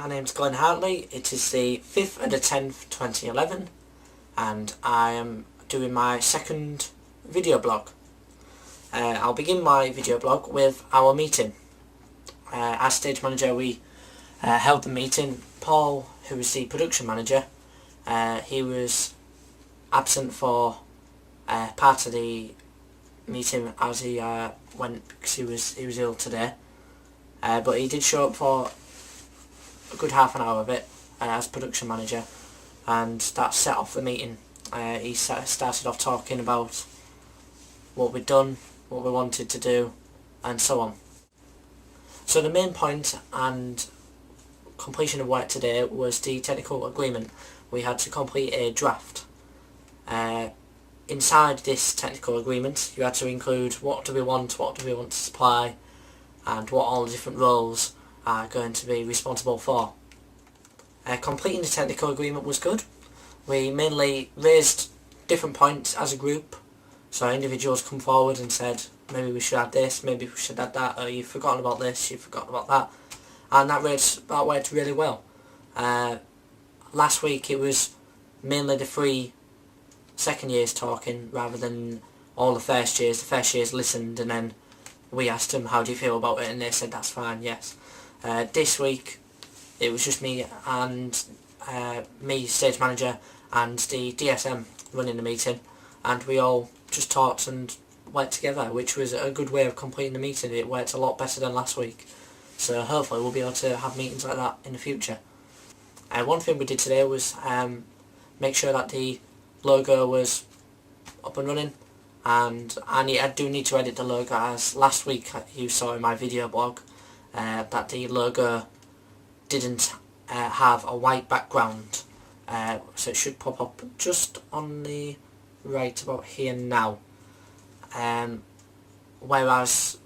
my name's Glen Hartley. It is the 5th of the 10th 2011 and I am doing my second video blog. I'll begin my video blog with our meeting. As stage manager we held the meeting. Paul, who was the production manager, he was absent for part of the meeting as he went because he was ill today. But he did show up for a good half an hour of it as production manager, and that set off the meeting. He started off talking about what we'd done, what we wanted to do, and so on. So the main point and completion of work today was the technical agreement. We had to complete a draft. Inside this technical agreement you had to include what do we want to supply, and what all the different roles are going to be responsible for. Completing the technical agreement was good. We mainly raised different points as a group, so individuals come forward and said maybe we should add this, maybe we should add that, or you've forgotten about this, you've forgotten about that, and that worked really well. Last week it was mainly the three second years talking rather than all the first years. The first years listened and then we asked them how do you feel about it, and they said that's fine, yes. This week it was just me and me, stage manager, and the DSM running the meeting, and we all just talked and worked together, which was a good way of completing the meeting. It worked a lot better than last week, so hopefully we'll be able to have meetings like that in the future. One thing we did today was make sure that the logo was up and running, and I do need to edit the logo, as last week you saw in my video blog that the logo didn't have a white background, so it should pop up just on the right about here now, whereas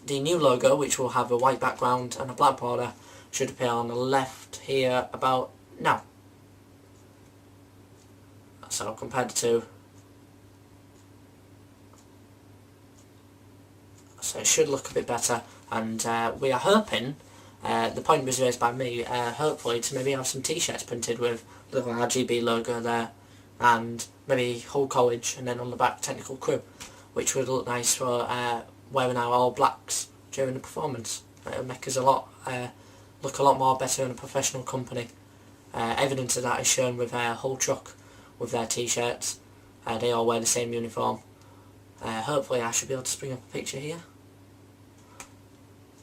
the new logo, which will have a white background and a black border, should appear on the left here about now. So compared to, so it should look a bit better, and we are hoping, the point was raised by me, hopefully to maybe have some t-shirts printed with the little RGB logo there, and maybe whole college, and then on the back technical crew, which would look nice for wearing our all blacks during the performance. It would make us look a lot more better in a professional company. Evidence of that is shown with whole truck with their t-shirts. They all wear the same uniform. Hopefully I should be able to bring up a picture here.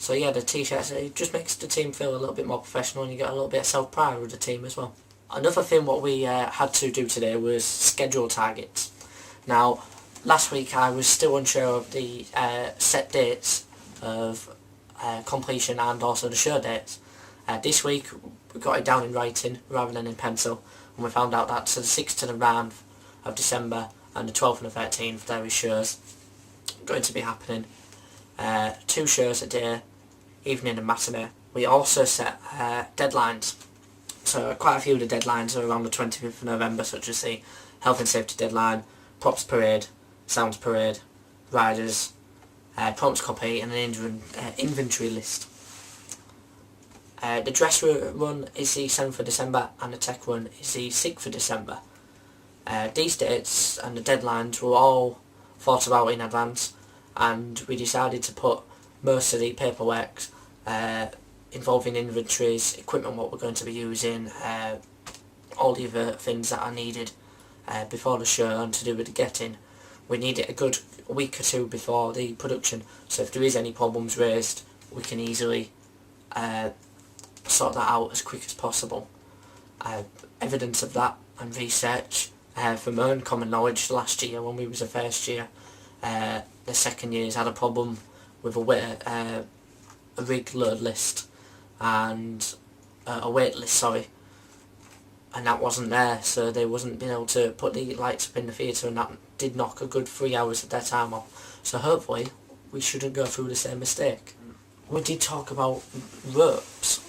So yeah, the t-shirts, it just makes the team feel a little bit more professional, and you get a little bit of self-pride with the team as well. Another thing what we had to do today was schedule targets. Now, last week I was still unsure of the set dates of completion and also the show dates. This week we got it down in writing rather than in pencil, and we found out that so the 6th to the 9th of December and the 12th and the 13th there is shows going to be happening. 2 shows a day, evening and matinee. We also set deadlines. So quite a few of the deadlines are around the 25th of November, such as the health and safety deadline, props parade, sounds parade, riders, prompts copy, and an inventory list. The dress run is the 7th of December and the tech run is the 6th of December. These dates and the deadlines were all thought about in advance, and we decided to put most of the paperwork involving inventories, equipment what we're going to be using, all the other things that are needed before the show and to do with the getting. We need it a good week or two before the production, so if there is any problems raised we can easily sort that out as quick as possible. Evidence of that and research from my own common knowledge, last year when we was a first year, the second years had a problem with a rig load list and a wait list, sorry, and that wasn't there, so they wasn't being able to put the lights up in the theatre, and that did knock a good 3 hours of their time off. So hopefully we shouldn't go through the same mistake. We did talk about ropes.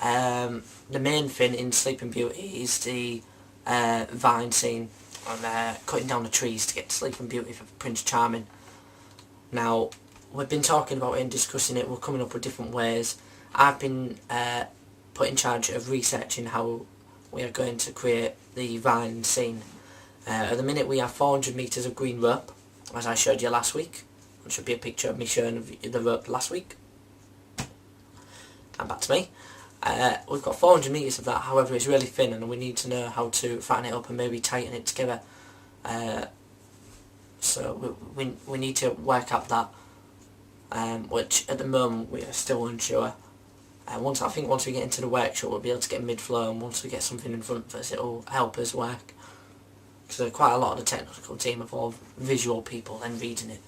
The main thing in Sleeping Beauty is the vine scene and cutting down the trees to get Sleeping Beauty for Prince Charming. Now, we've been talking about it and discussing it, we're coming up with different ways. I've been put in charge of researching how we are going to create the vine scene. At the minute we have 400 metres of green rope, as I showed you last week. There should be a picture of me showing the rope last week. And back to me. We've got 400 metres of that, however it's really thin and we need to know how to fatten it up and maybe tighten it together. So we need to work out that, which at the moment we are still unsure. Once we get into the workshop we'll be able to get mid-flow, and once we get something in front of us it will help us work. Because quite a lot of the technical team are all visual people and reading it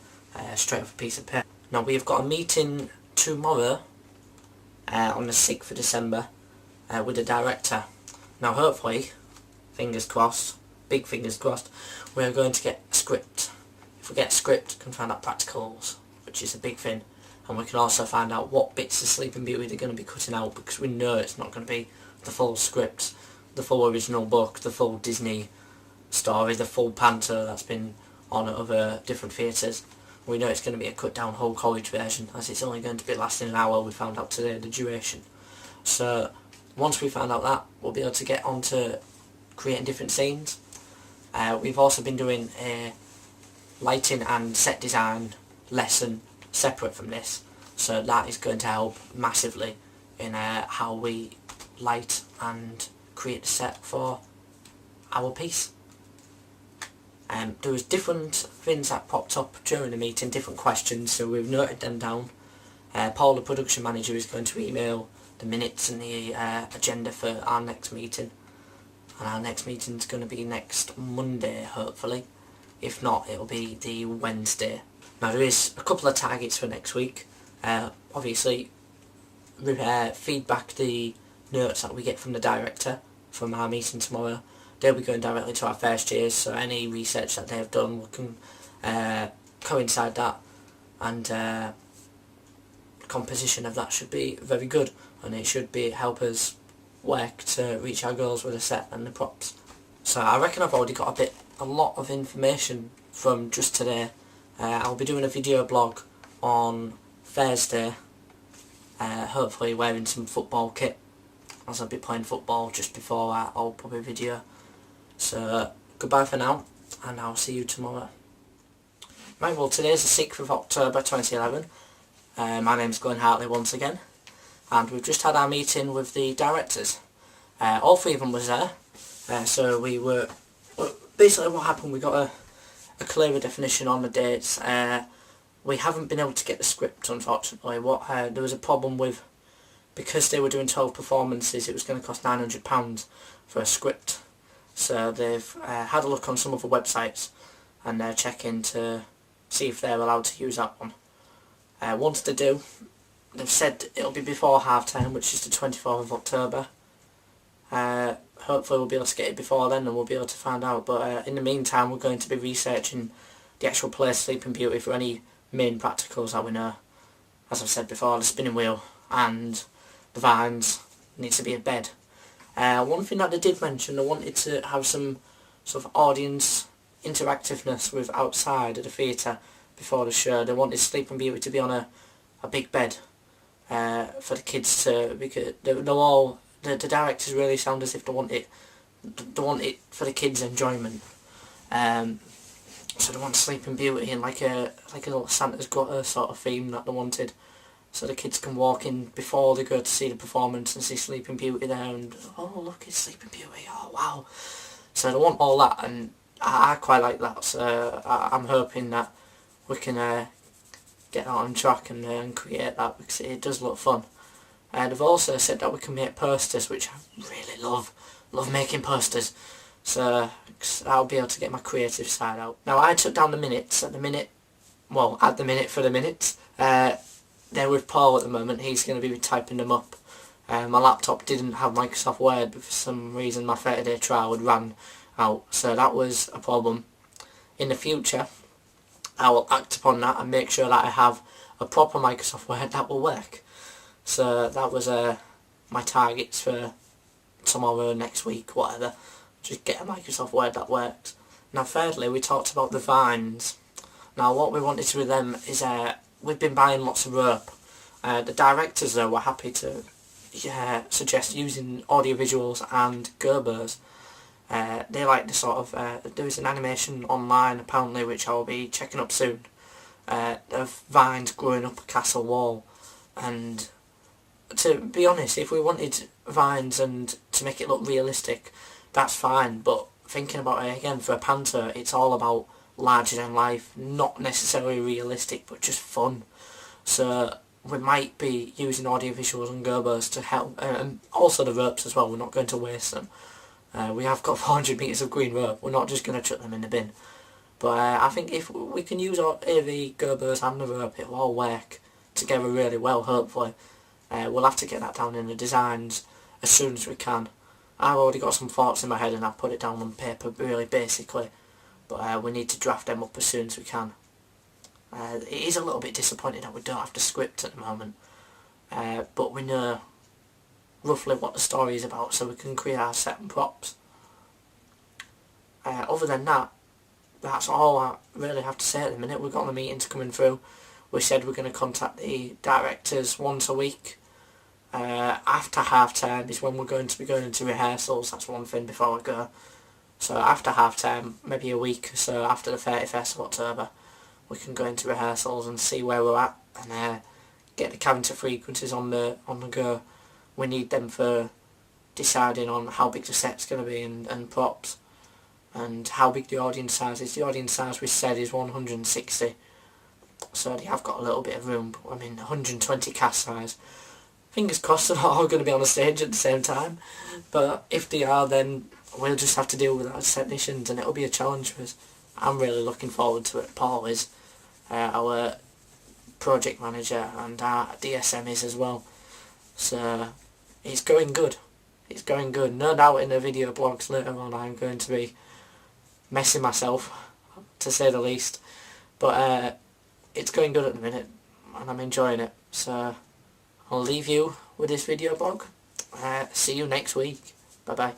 straight off a piece of paper. Now we've got a meeting tomorrow on the 6th of December with the director. Now hopefully, fingers crossed, big fingers crossed, we're going to get a script. If we get a script we can find out practicals, which is a big thing, and we can also find out what bits of Sleeping Beauty they're going to be cutting out, because we know it's not going to be the full script, the full original book, the full Disney story, the full panto that's been on at other different theatres. We know it's going to be a cut down whole college version, as it's only going to be lasting an hour. We found out today the duration. So once we find out that, we'll be able to get on to creating different scenes. We've also been doing a lighting and set design lesson separate from this, so that is going to help massively in how we light and create the set for our piece. There was different things that popped up during the meeting, different questions, so we've noted them down. Paul, the production manager, is going to email the minutes and the agenda for our next meeting, and our next meeting is going to be next Monday hopefully. If not, it'll be the Wednesday. Now there is a couple of targets for next week. Obviously feedback the notes that we get from the director from our meeting tomorrow. They'll be going directly to our first years, so any research that they've done we can coincide that, and the composition of that should be very good, and it should help us work to reach our goals with the set and the props. So I reckon I've already got a lot of information from just today. I'll be doing a video blog on Thursday, hopefully wearing some football kit, as I'll be playing football just before I'll put a video. So goodbye for now, and I'll see you tomorrow. Right, well today's the 6th of October 2011. My name's Glen Hartley once again, and we've just had our meeting with the directors. All three of them was there, so we were, basically what happened, we got a clearer definition on the dates. We haven't been able to get the script, unfortunately. There was a problem with, because they were doing 12 performances, it was going to cost £900 for a script. So they've had a look on some other websites, and they're checking to see if they're allowed to use that one. Once they do, they've said it'll be before half time, which is the 24th of October. Hopefully we'll be able to get it before then and we'll be able to find out, but in the meantime we're going to be researching the actual place Sleeping Beauty for any main practicals that we know. As I've said before, the spinning wheel and the vines needs to be a bed. One thing that they did mention, they wanted to have some sort of audience interactiveness with outside of the theatre before the show. They wanted Sleeping Beauty to be on a big bed for the kids to, because the directors really sound as if they want it for the kids' enjoyment. So they want Sleeping Beauty in like a little Santa's gutter sort of theme that they wanted, so the kids can walk in before they go to see the performance and see Sleeping Beauty there and, oh look, it's Sleeping Beauty, oh wow. So they want all that, and I quite like that, so I'm hoping that we can get that on track and create that, because it does look fun. They've also said that we can make posters, which I really love making posters, so I'll be able to get my creative side out. Now I took down the minutes for the minutes. They're with Paul at the moment, he's going to be typing them up. My laptop didn't have Microsoft Word, but for some reason my 30-day trial had run out, so that was a problem. In the future I will act upon that and make sure that I have a proper Microsoft Word that will work. So that was my targets for tomorrow, next week, whatever. Just get a Microsoft Word that works. Now thirdly, we talked about the vines. Now what we wanted to do with them is, we've been buying lots of rope. The directors though were happy to suggest using audiovisuals and Gerbers. They like to sort of, there's an animation online apparently which I'll be checking up soon, of vines growing up a castle wall, and to be honest, if we wanted vines and to make it look realistic, that's fine, but thinking about it again, for a panther, it's all about larger than life, not necessarily realistic, but just fun. So we might be using audiovisuals and Gerbers to help, and also the ropes as well. We're not going to waste them. We have got 400 metres of green rope, we're not just going to chuck them in the bin. But I think if we can use the Gerbers and the rope, it'll all work together really well, hopefully. We'll have to get that down in the designs as soon as we can. I've already got some thoughts in my head and I've put it down on paper really basically, but we need to draft them up as soon as we can. It is a little bit disappointing that we don't have the script at the moment, but we know roughly what the story is about, so we can create our set and props. Other than that, that's all I really have to say at the minute. We've got the meetings coming through. We said we're going to contact the directors once a week. After half term is when we're going to be going into rehearsals. That's one thing before I go. So after half term, maybe a week or so after the 31st of October, we can go into rehearsals and see where we're at, and get the character frequencies on the go. We need them for deciding on how big the set's going to be, and props, and how big the audience size is. The audience size we said is 160, so they have got a little bit of room. I mean, 120 cast size. Fingers crossed they're not all going to be on the stage at the same time, but if they are, then we'll just have to deal with that as technicians, and it'll be a challenge for us. I'm really looking forward to it. Paul is, our project manager, and our DSM is as well. So it's going good. It's going good. No doubt in the video blogs later on I'm going to be messing myself, to say the least. But it's going good at the minute, and I'm enjoying it. So I'll leave you with this video blog. See you next week. Bye bye.